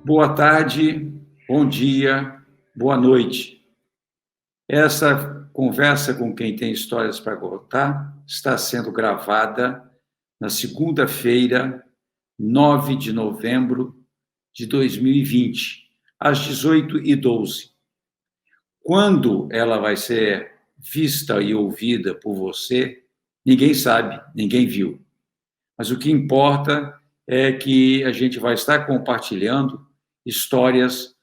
Boa tarde, bom dia, boa noite. Essa conversa com quem tem histórias para contar está sendo gravada na segunda-feira, 9 de novembro de 2020, às 18h12. Quando ela vai ser vista e ouvida por você, ninguém sabe, ninguém viu. Mas o que importa é que a gente vai estar compartilhando histórias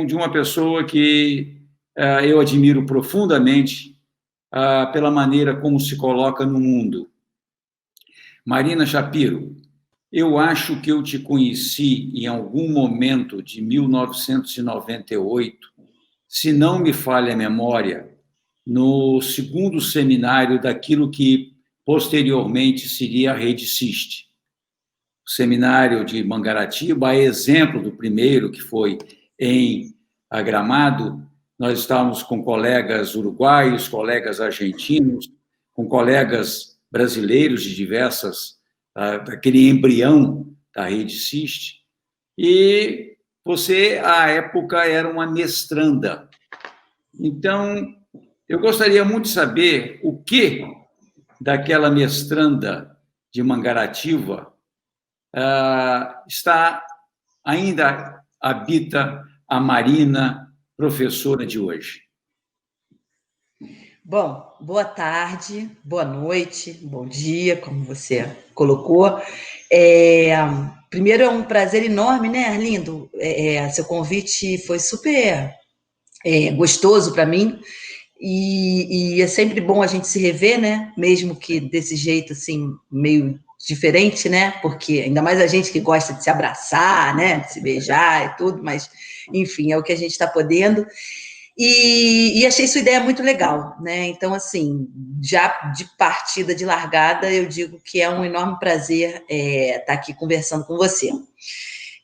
de uma pessoa que eu admiro profundamente pela maneira como se coloca no mundo. Marina Shapiro, eu acho que eu te conheci em algum momento de 1998, se não me falha a memória, no segundo seminário daquilo que posteriormente seria a Rede Siste. O seminário de Mangaratiba, a exemplo do primeiro, que foi em Gramado, nós estávamos com colegas uruguaios, colegas argentinos, com colegas brasileiros de diversas, daquele embrião da Rede Siste, e você, à época, era uma mestranda. Então, eu gostaria muito de saber o que daquela mestranda de Mangaratiba ainda habita a Marina, professora de hoje. Bom, boa tarde, boa noite, bom dia, como você colocou. Primeiro, é um prazer enorme, né, Arlindo? Seu convite foi super gostoso para mim, e é sempre bom a gente se rever, né? Mesmo que desse jeito, assim, meio diferente, né? Porque ainda mais a gente que gosta de se abraçar, né? De se beijar e tudo, mas, enfim, é o que a gente está podendo. E achei sua ideia muito legal, né? Então, assim, já de partida, de largada, eu digo que é um enorme prazer estar aqui conversando com você.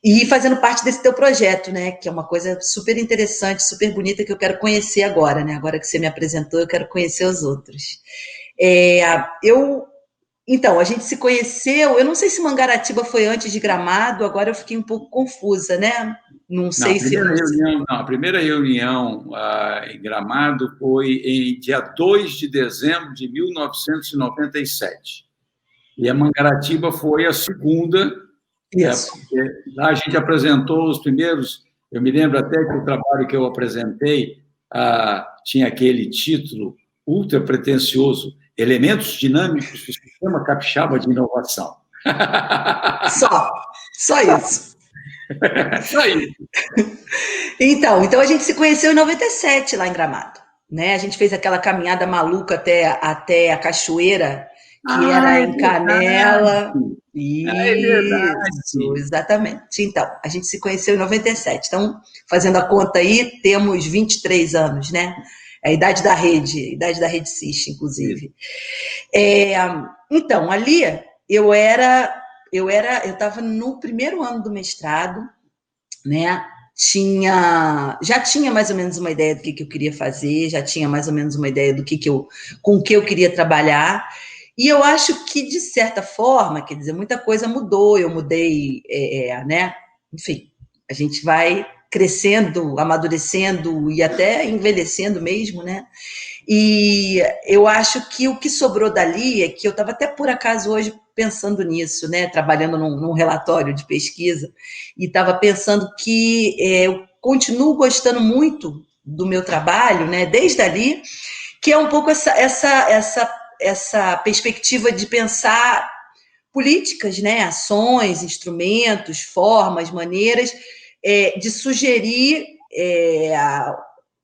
E fazendo parte desse teu projeto, né? Que é uma coisa super interessante, super bonita, que eu quero conhecer agora, né? Agora que você me apresentou, eu quero conhecer os outros. Então, a gente se conheceu, eu não sei se Mangaratiba foi antes de Gramado, agora eu fiquei um pouco confusa, né? Não sei se... A primeira reunião em Gramado foi em dia 2 de dezembro de 1997. E a Mangaratiba foi a segunda. Isso. Lá a gente apresentou os primeiros. Eu me lembro até que o trabalho que eu apresentei tinha aquele título ultra pretensioso: Elementos Dinâmicos do Sistema Capixaba de Inovação. Só isso. Só isso. Então a gente se conheceu em 97 lá em Gramado, né? A gente fez aquela caminhada maluca até a cachoeira, que era em Canela. Isso, exatamente. Então, a gente se conheceu em 97. Então, fazendo a conta aí, temos 23 anos, né? É a idade da Rede Siste, inclusive. Então, ali eu estava no primeiro ano do mestrado, né? Já tinha mais ou menos uma ideia do que eu queria fazer, já tinha mais ou menos uma ideia com o que eu queria trabalhar, e eu acho que, de certa forma, quer dizer, muita coisa mudou, eu mudei, né? Enfim, a gente vai crescendo, amadurecendo e até envelhecendo mesmo, né? E eu acho que o que sobrou dali é que eu estava até por acaso hoje pensando nisso, né? Trabalhando num relatório de pesquisa, e estava pensando que eu continuo gostando muito do meu trabalho, né? Desde ali, que é um pouco essa perspectiva de pensar políticas, né? Ações, instrumentos, formas, maneiras de sugerir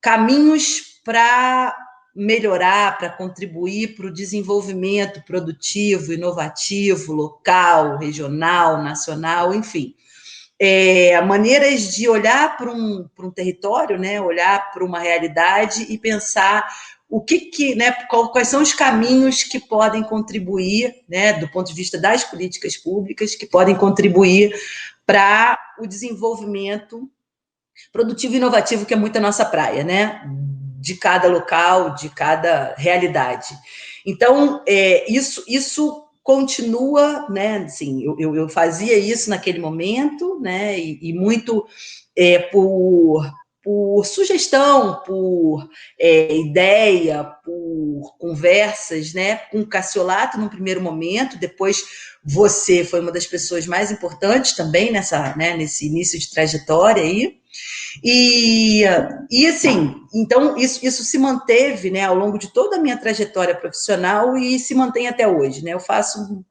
caminhos para melhorar, para contribuir para o desenvolvimento produtivo, inovativo, local, regional, nacional, enfim. Maneiras de olhar para um território, né? Olhar para uma realidade e pensar né, quais são os caminhos que podem contribuir, né, do ponto de vista das políticas públicas, que podem contribuir para o desenvolvimento produtivo e inovativo, que é muito a nossa praia, né? De cada local, de cada realidade. Então, isso continua, né, assim, eu fazia isso naquele momento, né, e muito por sugestão, por ideia, por conversas, né, com o Cassiolato no primeiro momento, depois você foi uma das pessoas mais importantes também nesse início de trajetória aí, e assim, então isso se manteve, né, ao longo de toda a minha trajetória profissional e se mantém até hoje, né, eu faço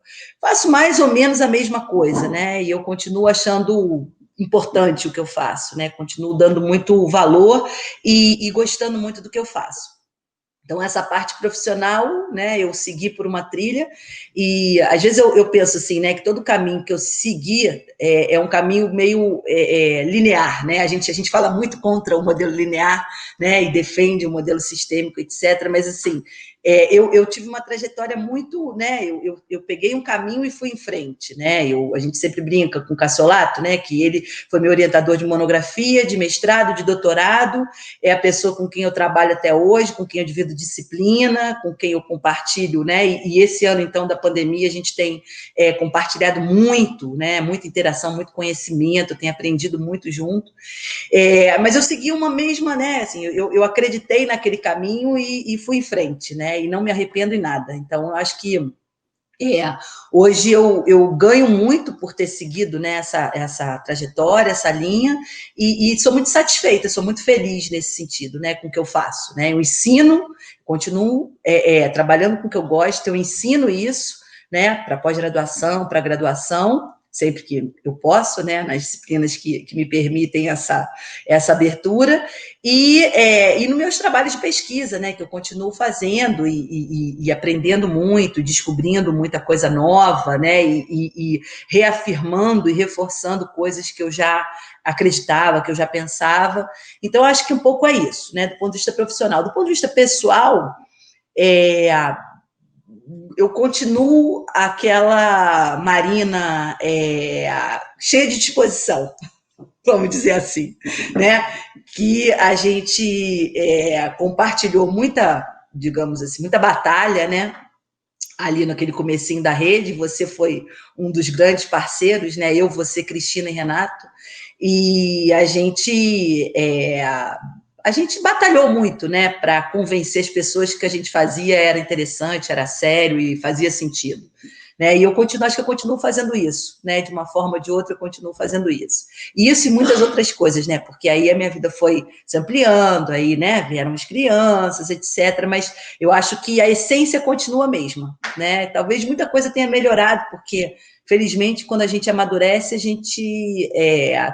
mais ou menos a mesma coisa, né, e eu continuo achando importante o que eu faço, né, continuo dando muito valor e gostando muito do que eu faço. Então, essa parte profissional, né, eu segui por uma trilha, e às vezes eu penso assim, né, que todo caminho que eu seguia é um caminho meio linear, né, a gente fala muito contra o modelo linear, né, e defende o modelo sistêmico, etc., mas assim, eu tive uma trajetória muito, né, eu peguei um caminho e fui em frente, né, a gente sempre brinca com o Cassiolato, né, que ele foi meu orientador de monografia, de mestrado, de doutorado, é a pessoa com quem eu trabalho até hoje, com quem eu divido disciplina, com quem eu compartilho, né? E esse ano, então, da pandemia, a gente tem compartilhado muito, né? Muita interação, muito conhecimento, tem aprendido muito junto. Mas eu segui uma mesma, né? Assim, eu acreditei naquele caminho e fui em frente, né? E não me arrependo em nada. Então, eu acho que hoje eu ganho muito por ter seguido, né, essa trajetória, essa linha, e sou muito satisfeita, sou muito feliz nesse sentido, né, com o que eu faço, né, eu ensino, continuo trabalhando com o que eu gosto, eu ensino isso, né, para pós-graduação, para graduação, sempre que eu posso, né, nas disciplinas que me permitem essa abertura, e nos meus trabalhos de pesquisa, né, que eu continuo fazendo e aprendendo muito, descobrindo muita coisa nova, né, e reafirmando e reforçando coisas que eu já acreditava, que eu já pensava. Então, acho que um pouco é isso, né, do ponto de vista profissional. Do ponto de vista pessoal, eu continuo aquela Marina cheia de disposição, vamos dizer assim, né? Que a gente compartilhou muita, digamos assim, muita batalha, né? Ali naquele comecinho da rede, você foi um dos grandes parceiros, né? Eu, você, Cristina e Renato, e a gente batalhou muito, né, para convencer as pessoas que a gente fazia era interessante, era sério e fazia sentido. Né, e acho que eu continuo fazendo isso, né, de uma forma ou de outra eu continuo fazendo isso. E isso e muitas outras coisas, né, porque aí a minha vida foi se ampliando, aí, né, vieram as crianças, etc., mas eu acho que a essência continua a mesma, né, talvez muita coisa tenha melhorado, porque felizmente, quando a gente amadurece, a gente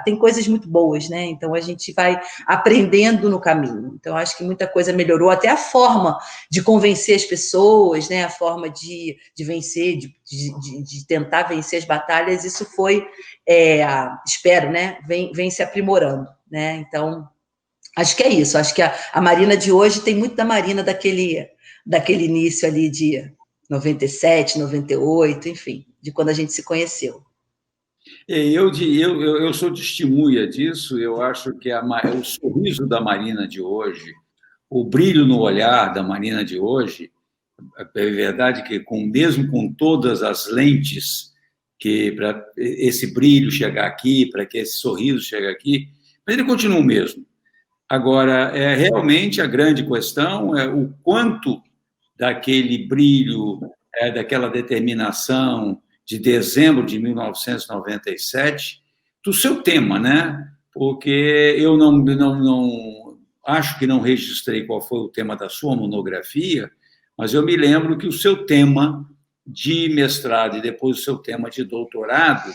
tem coisas muito boas, né? Então, a gente vai aprendendo no caminho. Então, acho que muita coisa melhorou, até a forma de convencer as pessoas, né? A forma de vencer, de tentar vencer as batalhas, isso foi, espero, né? Vem se aprimorando, né? Então, acho que é isso. Acho que a Marina de hoje tem muito da Marina daquele início ali de 97, 98, enfim, de quando a gente se conheceu. Eu sou testemunha disso, eu acho que o sorriso da Marina de hoje, o brilho no olhar da Marina de hoje, é verdade que mesmo com todas as lentes que para esse brilho chegar aqui, para que esse sorriso chegue aqui, mas ele continua o mesmo. Agora, realmente a grande questão é o quanto daquele brilho, daquela determinação de dezembro de 1997, do seu tema, né? Porque eu não acho que não registrei qual foi o tema da sua monografia, mas eu me lembro que o seu tema de mestrado e depois o seu tema de doutorado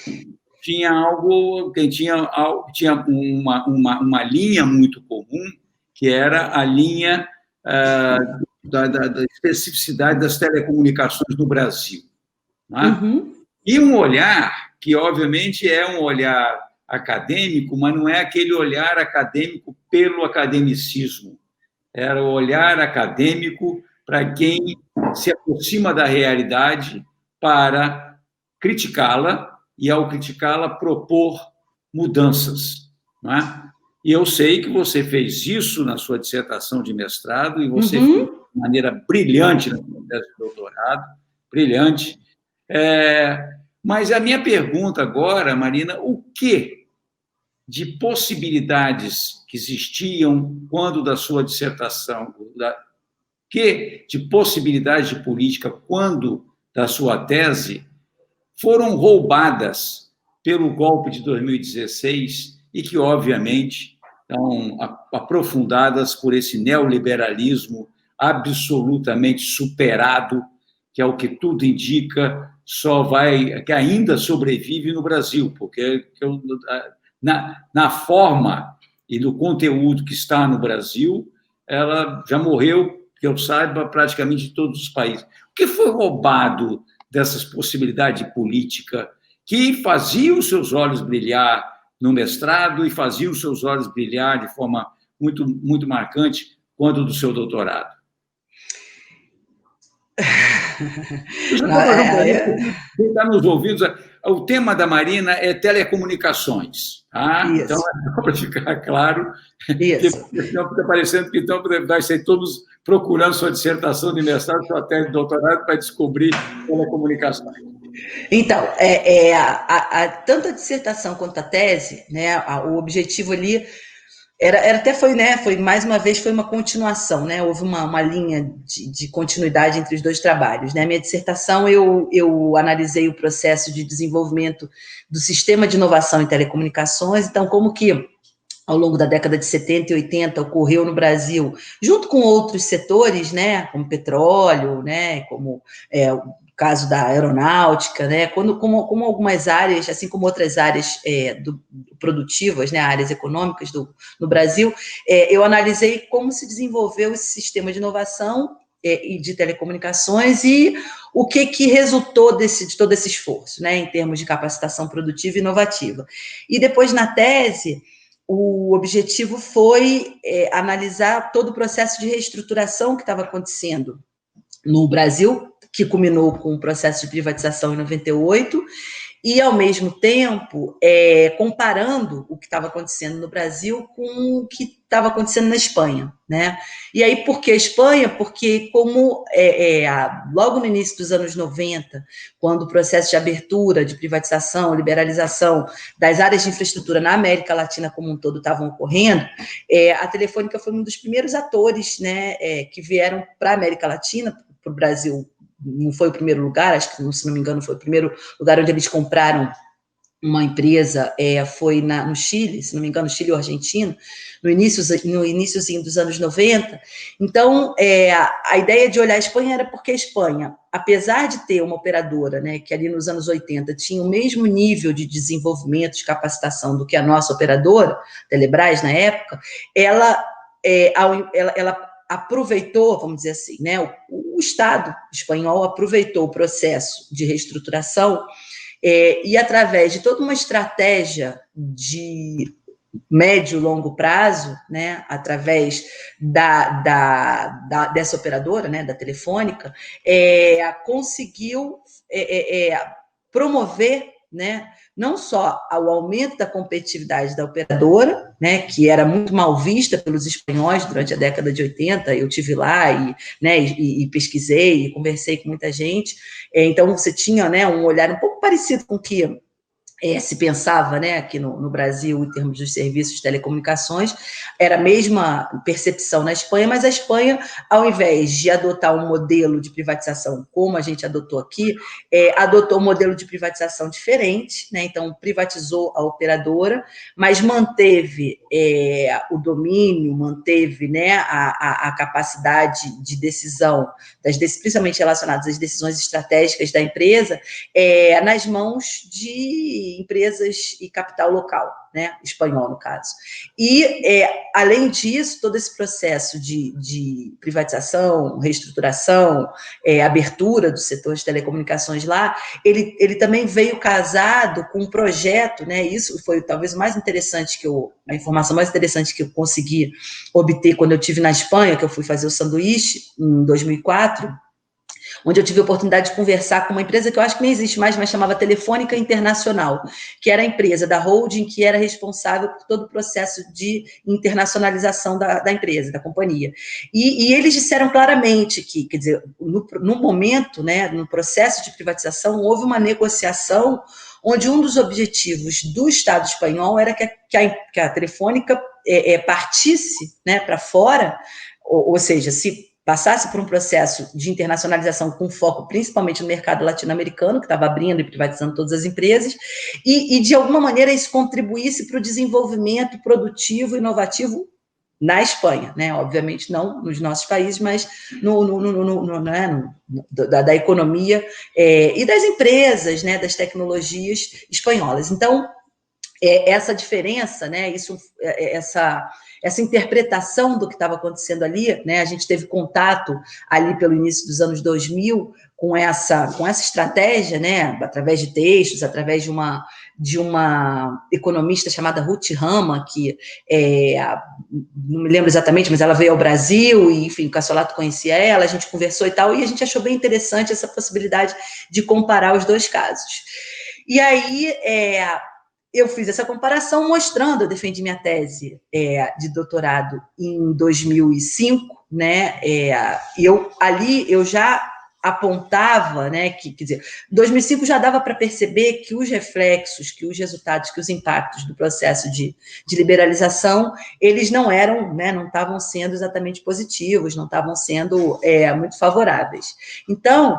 tinha algo que tinha uma linha muito comum, que era a linha da especificidade das telecomunicações no Brasil. Né? Uhum. E um olhar que, obviamente, é um olhar acadêmico, mas não é aquele olhar acadêmico pelo academicismo. Era o olhar acadêmico para quem se aproxima da realidade para criticá-la e, ao criticá-la, propor mudanças. Não é? E eu sei que você fez isso na sua dissertação de mestrado e você fez de maneira brilhante na sua tese de doutorado, brilhante. Mas a minha pergunta agora, Marina, o que de possibilidades que existiam quando da sua dissertação, que de possibilidades de política quando da sua tese foram roubadas pelo golpe de 2016 e que, obviamente, estão aprofundadas por esse neoliberalismo absolutamente superado, que é o que tudo indica, que ainda sobrevive no Brasil, porque na forma e no conteúdo que está no Brasil, ela já morreu, que eu saiba, praticamente em todos os países. O que foi roubado dessas possibilidades de política que faziam os seus olhos brilhar no mestrado e faziam os seus olhos brilhar de forma muito, muito marcante quando do seu doutorado? Deixa eu fazer um parênteses, quem está nos ouvindo, o tema da Marina é telecomunicações, tá? Então, é para ficar claro, está parecendo que então vai ser todos procurando sua dissertação de mestrado, sua tese de doutorado para descobrir telecomunicações. Então, tanto a dissertação quanto a tese, né, o objetivo ali foi mais uma vez, foi uma continuação, né? Houve uma linha de continuidade entre os dois trabalhos, né? Minha dissertação, eu analisei o processo de desenvolvimento do sistema de inovação em telecomunicações, então, como que ao longo da década de 70 e 80 ocorreu no Brasil, junto com outros setores, né, como petróleo, né, como o caso da aeronáutica, né, como algumas áreas, assim como outras áreas produtivas, né, áreas econômicas no Brasil, eu analisei como se desenvolveu esse sistema de inovação e de telecomunicações e o que resultou de todo esse esforço, né, em termos de capacitação produtiva e inovativa. E depois, na tese, o objetivo foi analisar todo o processo de reestruturação que estava acontecendo no Brasil, que culminou com o processo de privatização em 98, e, ao mesmo tempo, comparando o que estava acontecendo no Brasil com o que estava acontecendo na Espanha, né? E aí, por que a Espanha? Porque, como logo no início dos anos 90, quando o processo de abertura, de privatização, liberalização das áreas de infraestrutura na América Latina como um todo estavam ocorrendo, a Telefônica foi um dos primeiros atores, né, que vieram para a América Latina, para o Brasil. Não foi o primeiro lugar, acho que, se não me engano, foi o primeiro lugar onde eles compraram uma empresa, foi no Chile, se não me engano, Chile ou Argentina, no iníciozinho dos anos 90. Então, a ideia de olhar a Espanha era porque a Espanha, apesar de ter uma operadora, né, que ali nos anos 80 tinha o mesmo nível de desenvolvimento, de capacitação do que a nossa operadora, Telebrás, na época, ela aproveitou, vamos dizer assim, né, o Estado espanhol aproveitou o processo de reestruturação e, através de toda uma estratégia de médio e longo prazo, né, através dessa operadora, né, da Telefônica, conseguiu promover, né, não só o aumento da competitividade da operadora, né, que era muito mal vista pelos espanhóis durante a década de 80, eu estive lá e pesquisei, e conversei com muita gente, então você tinha, né, um olhar um pouco parecido com o que se pensava, né, aqui no Brasil, em termos dos serviços de telecomunicações, era a mesma percepção na Espanha, mas a Espanha, ao invés de adotar um modelo de privatização como a gente adotou aqui, adotou um modelo de privatização diferente, né, então privatizou a operadora, mas manteve o domínio, manteve, né, a capacidade de decisão, principalmente relacionadas às decisões estratégicas da empresa, nas mãos de empresas e capital local, né, espanhol, no caso. E, além disso, todo esse processo de privatização, reestruturação, abertura do setor de telecomunicações lá, ele também veio casado com um projeto, né, isso foi talvez o mais interessante a informação mais interessante que eu consegui obter quando eu estive na Espanha, que eu fui fazer o sanduíche em 2004, onde eu tive a oportunidade de conversar com uma empresa que eu acho que nem existe mais, mas chamava Telefônica Internacional, que era a empresa da holding que era responsável por todo o processo de internacionalização da empresa, da companhia. E eles disseram claramente que, quer dizer, no momento, né, no processo de privatização, houve uma negociação onde um dos objetivos do Estado espanhol era que a Telefônica partisse, né, para fora, ou seja, se passasse por um processo de internacionalização com foco principalmente no mercado latino-americano, que estava abrindo e privatizando todas as empresas, e de alguma maneira isso contribuísse para o desenvolvimento produtivo e inovativo na Espanha, né? Obviamente não nos nossos países, mas da economia e das empresas, né? Das tecnologias espanholas. Então, essa diferença, né? Essa interpretação do que estava acontecendo ali, né? A gente teve contato ali pelo início dos anos 2000 com essa estratégia, né? Através de textos, através de uma economista chamada Ruth Rama, que não me lembro exatamente, mas ela veio ao Brasil e, enfim, o Cassolato conhecia ela, a gente conversou e tal, e a gente achou bem interessante essa possibilidade de comparar os dois casos. E aí, eu fiz essa comparação mostrando, eu defendi minha tese de doutorado em 2005, né, e eu já apontava, né, quer dizer, em 2005 já dava para perceber que os reflexos, que os resultados, que os impactos do processo de liberalização, eles não eram, né, não estavam sendo exatamente positivos, não estavam sendo muito favoráveis. Então,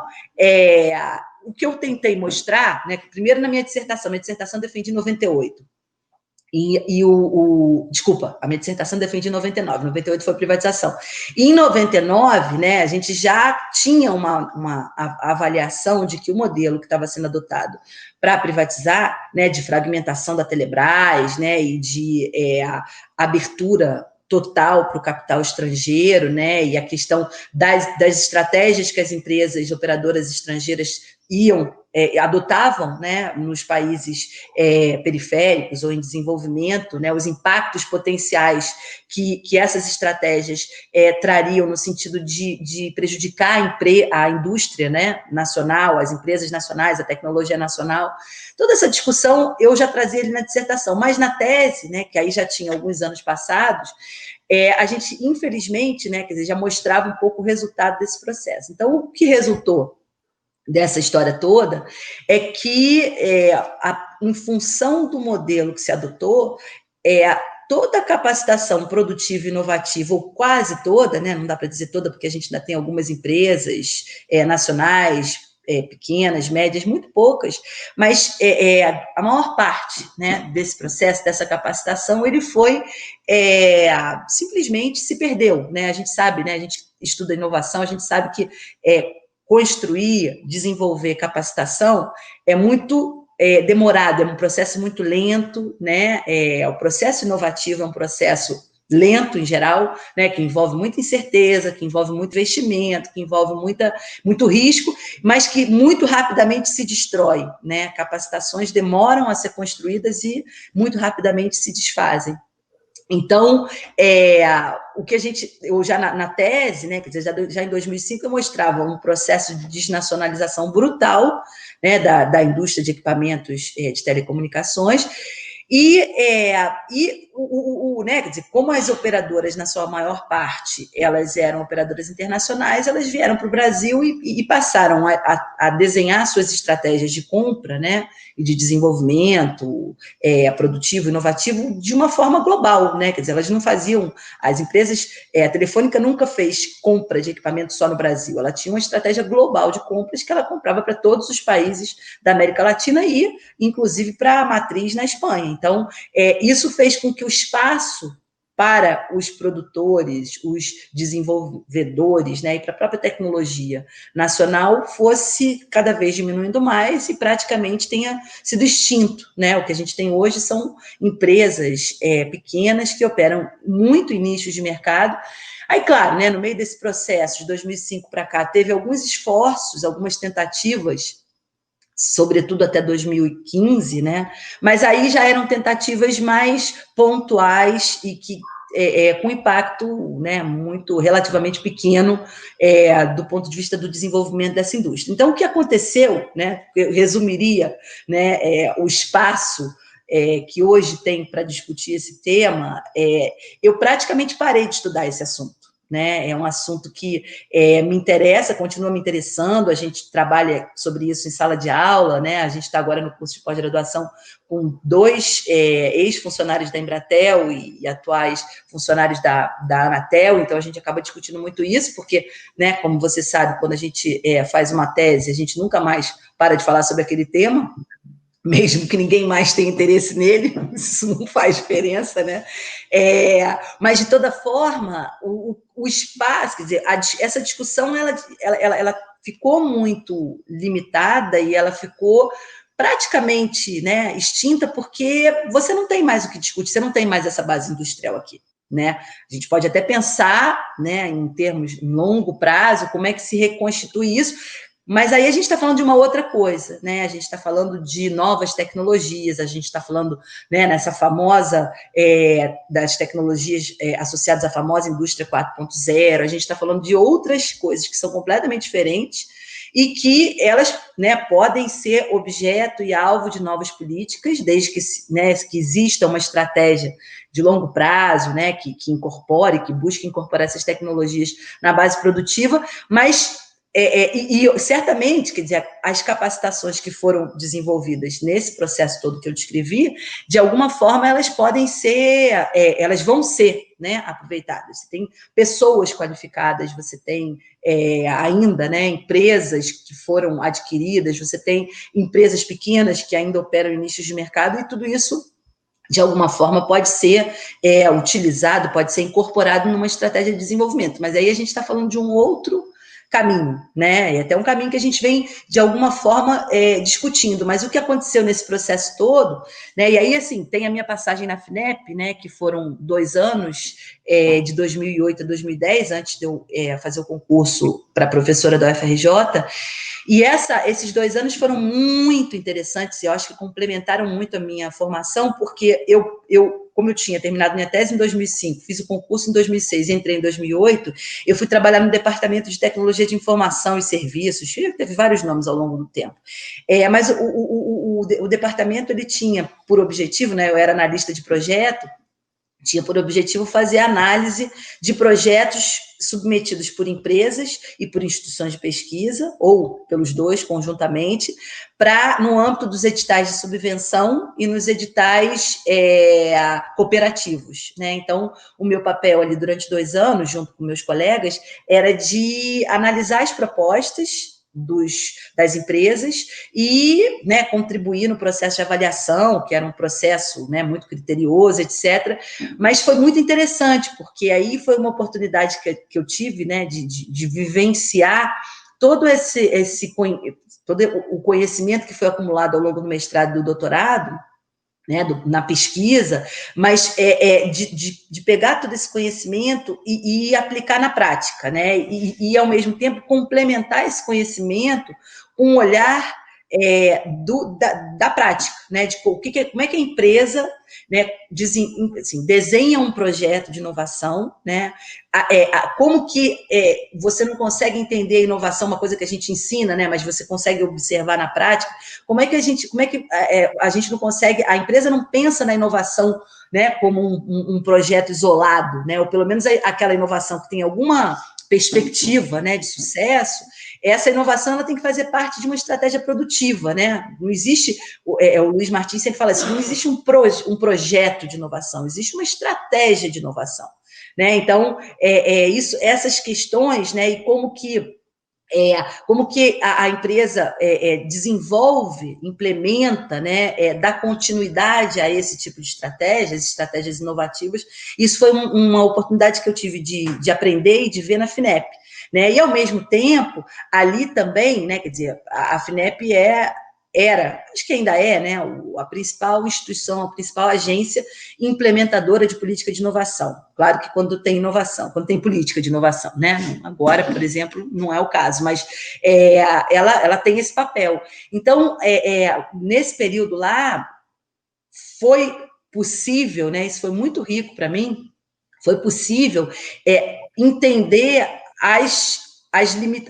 o que eu tentei mostrar, né, primeiro na minha dissertação eu defendi em 98. Desculpa, a minha dissertação eu defendi em 99, 98 foi privatização. E em 99, né, a gente já tinha uma avaliação de que o modelo que estava sendo adotado para privatizar, né, de fragmentação da Telebrás, né, e de abertura total para o capital estrangeiro, né, e a questão das estratégias que as empresas operadoras estrangeiras adotavam, né, nos países periféricos ou em desenvolvimento, né, os impactos potenciais que essas estratégias trariam no sentido de prejudicar a indústria, né, nacional, as empresas nacionais, a tecnologia nacional. Toda essa discussão eu já trazia ali na dissertação, mas na tese, né, que aí já tinha alguns anos passados, a gente, infelizmente, né, quer dizer, já mostrava um pouco o resultado desse processo. Então, o que resultou dessa história toda é que, em função do modelo que se adotou, toda a capacitação produtiva e inovativa, ou quase toda, né, não dá para dizer toda, porque a gente ainda tem algumas empresas nacionais, pequenas, médias, muito poucas, mas a maior parte, né, desse processo, dessa capacitação, ele foi simplesmente se perdeu, né? A gente sabe, né, a gente estuda inovação, a gente sabe que construir, desenvolver capacitação é muito demorado, é um processo muito lento, né? O processo inovativo é um processo lento em geral, né? Que envolve muita incerteza, que envolve muito investimento, que envolve muito risco, mas que muito rapidamente se destrói, né? Capacitações demoram a ser construídas e muito rapidamente se desfazem. Então, o que eu já na tese, né, quer dizer, já em 2005 eu mostrava um processo de desnacionalização brutal, né, da indústria de equipamentos de telecomunicações, né, quer dizer, como as operadoras, na sua maior parte, elas eram operadoras internacionais, elas vieram para o Brasil e passaram a desenhar suas estratégias de compra, né, e de desenvolvimento produtivo, inovativo, de uma forma global, né, quer dizer, elas não faziam, as empresas, a Telefônica nunca fez compra de equipamento só no Brasil, ela tinha uma estratégia global de compras que ela comprava para todos os países da América Latina e, inclusive, para a matriz na Espanha. Então, isso fez com que o espaço para os produtores, os desenvolvedores, né, e para a própria tecnologia nacional fosse cada vez diminuindo mais e praticamente tenha sido extinto, né? O que a gente tem hoje são empresas pequenas que operam muito em nichos de mercado. Aí, claro, né, no meio desse processo de 2005 para cá, teve alguns esforços, algumas tentativas, sobretudo até 2015, né? Mas aí já eram tentativas mais pontuais e que com impacto, né, muito relativamente pequeno do ponto de vista do desenvolvimento dessa indústria. Então, o que aconteceu, né, eu resumiria, né, o espaço que hoje tem para discutir esse tema, eu praticamente parei de estudar esse assunto. Né? É um assunto que me interessa, continua me interessando, a gente trabalha sobre isso em sala de aula, né? A gente está agora no curso de pós-graduação com 2 ex-funcionários da Embratel e atuais funcionários da Anatel, então a gente acaba discutindo muito isso, porque, né, como você sabe, quando a gente faz uma tese, a gente nunca mais para de falar sobre aquele tema, mesmo que ninguém mais tenha interesse nele, isso não faz diferença, né? Mas, de toda forma, o espaço, quer dizer, essa discussão, ela ficou muito limitada e ela ficou praticamente, né, extinta, porque você não tem mais o que discutir, você não tem mais essa base industrial aqui. Né? A gente pode até pensar, né, em termos em longo prazo, como é que se reconstitui isso, mas aí a gente está falando de uma outra coisa, né? A gente está falando de novas tecnologias, a gente está falando, né, nessa famosa, das tecnologias associadas à famosa indústria 4.0, a gente está falando de outras coisas que são completamente diferentes e que elas, né, podem ser objeto e alvo de novas políticas, desde que, né, que exista uma estratégia de longo prazo, né, que incorpore, que busque incorporar essas tecnologias na base produtiva, mas e certamente, quer dizer, as capacitações que foram desenvolvidas nesse processo todo que eu descrevi, de alguma forma elas podem ser, elas vão ser, né, aproveitadas. Você tem pessoas qualificadas, você tem ainda, né, empresas que foram adquiridas, você tem empresas pequenas que ainda operam em nichos de mercado, e tudo isso de alguma forma pode ser utilizado, pode ser incorporado numa estratégia de desenvolvimento. Mas aí a gente está falando de um outro caminho, né? É até um caminho que a gente vem, de alguma forma, discutindo. Mas o que aconteceu nesse processo todo, né? E aí, assim, tem a minha passagem na FINEP, né? Que foram 2 anos, de 2008 a 2010, antes de eu fazer o concurso para professora da UFRJ. E esses 2 anos foram muito interessantes, e eu acho que complementaram muito a minha formação, porque como eu tinha terminado minha tese em 2005, fiz o concurso em 2006 e entrei em 2008, eu fui trabalhar no Departamento de Tecnologia de Informação e Serviços, teve vários nomes ao longo do tempo. Mas o departamento, ele tinha por objetivo, né, eu era analista de projeto, tinha por objetivo fazer análise de projetos submetidos por empresas e por instituições de pesquisa, ou pelos dois conjuntamente, no âmbito dos editais de subvenção e nos editais cooperativos. Né? Então, o meu papel ali durante 2 anos, junto com meus colegas, era de analisar as propostas das empresas e, né, contribuir no processo de avaliação, que era um processo, né, muito criterioso, etc. Mas foi muito interessante, porque aí foi uma oportunidade que eu tive, né, de vivenciar todo todo o conhecimento que foi acumulado ao longo do mestrado e do doutorado, né, na pesquisa, mas de pegar todo esse conhecimento e aplicar na prática, né, e, ao mesmo tempo, complementar esse conhecimento com um olhar da prática, né, de como é que a empresa, né, assim, desenha um projeto de inovação, né, como que você não consegue entender a inovação, uma coisa que a gente ensina, né, mas você consegue observar na prática, como é que a gente não consegue, a empresa não pensa na inovação, né, como um projeto isolado, né, ou pelo menos aquela inovação que tem alguma perspectiva, né, de sucesso. Essa inovação ela tem que fazer parte de uma estratégia produtiva, né? Não existe, o Luiz Martins sempre fala assim, não existe um projeto de inovação, existe uma estratégia de inovação, né? Então, essas questões, né? E como que a empresa desenvolve, implementa, né, dá continuidade a esse tipo de estratégias inovativas. Isso foi uma oportunidade que eu tive de aprender e de ver na FINEP. Né? E, ao mesmo tempo, ali também, né, quer dizer, a FINEP acho que ainda né, a principal instituição, a principal agência implementadora de política de inovação. Claro que quando tem inovação, quando tem política de inovação, né? Agora, por exemplo, não é o caso, mas ela tem esse papel. Então, nesse período lá, foi possível, né? Isso foi muito rico para mim, foi possível entender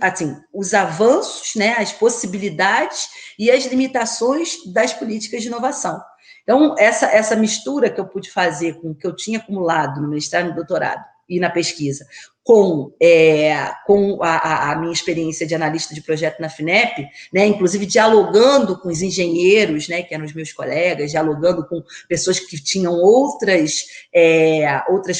assim, os avanços, né, as possibilidades e as limitações das políticas de inovação. Então, essa mistura que eu pude fazer com o que eu tinha acumulado no mestrado e no doutorado e na pesquisa, com a minha experiência de analista de projeto na FINEP, né, inclusive dialogando com os engenheiros, né, que eram os meus colegas, dialogando com pessoas que tinham outras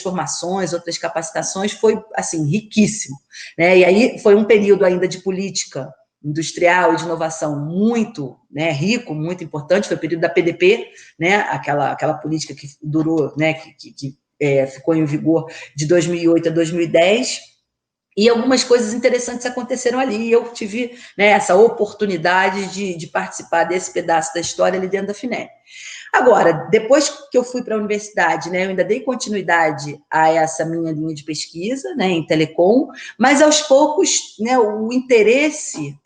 formações, outras capacitações, foi, assim, riquíssimo, né? E aí foi um período ainda de política industrial e de inovação muito, né, rico, muito importante, foi o período da PDP, né, aquela política que durou, né, que ficou em vigor de 2008 a 2010, e algumas coisas interessantes aconteceram ali, e eu tive, né, essa oportunidade de participar desse pedaço da história ali dentro da FINEP. Agora, depois que eu fui para a universidade, né, eu ainda dei continuidade a essa minha linha de pesquisa, né, em telecom, mas aos poucos, né, o interesse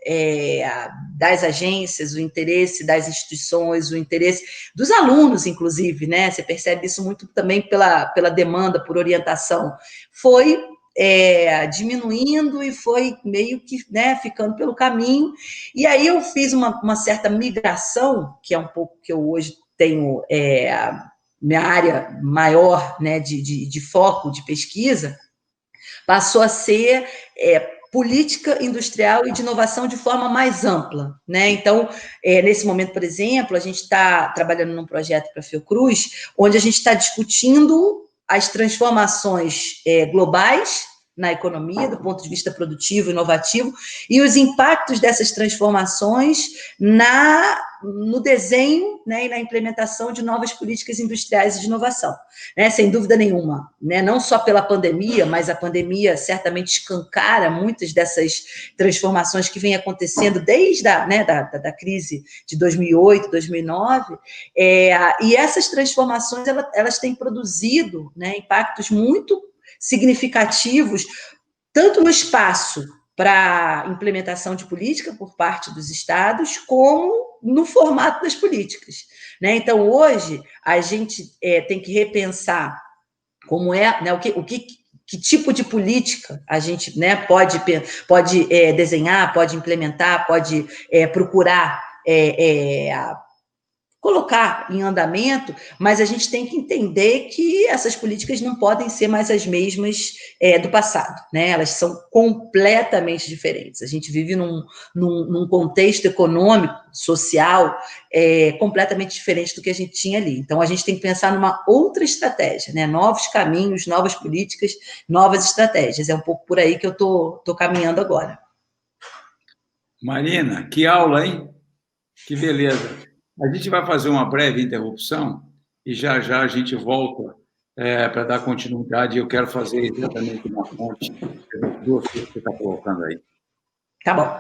das agências, o interesse das instituições, o interesse dos alunos, inclusive, né, você percebe isso muito também pela demanda por orientação, foi diminuindo e foi meio que, né, ficando pelo caminho. E aí eu fiz uma certa migração, que é um pouco que eu hoje tenho minha área maior, né, de foco de pesquisa, passou a ser política industrial e de inovação de forma mais ampla, né? Então, nesse momento, por exemplo, a gente está trabalhando num projeto para a Fiocruz, onde a gente está discutindo as transformações globais na economia, do ponto de vista produtivo, inovativo, e os impactos dessas transformações no desenho, né, e na implementação de novas políticas industriais e de inovação, né, sem dúvida nenhuma, né, não só pela pandemia, mas a pandemia certamente escancara muitas dessas transformações que vêm acontecendo desde da crise de 2008, 2009, e essas transformações elas têm produzido, né, impactos muito significativos, tanto no espaço para implementação de política por parte dos estados, como no formato das políticas, né? Então, hoje, a gente tem que repensar como né, que tipo de política a gente, né, pode desenhar, pode implementar, pode procurar colocar em andamento, mas a gente tem que entender que essas políticas não podem ser mais as mesmas do passado, né? Elas são completamente diferentes. A gente vive num contexto econômico, social, completamente diferente do que a gente tinha ali. Então, a gente tem que pensar numa outra estratégia, né? Novos caminhos, novas políticas, novas estratégias. É um pouco por aí que eu estou caminhando agora. Marina, que aula, hein? Que beleza. A gente vai fazer uma breve interrupção e já já a gente volta para dar continuidade. Eu quero fazer exatamente uma ponte das duas coisas que você está colocando aí. Tá bom.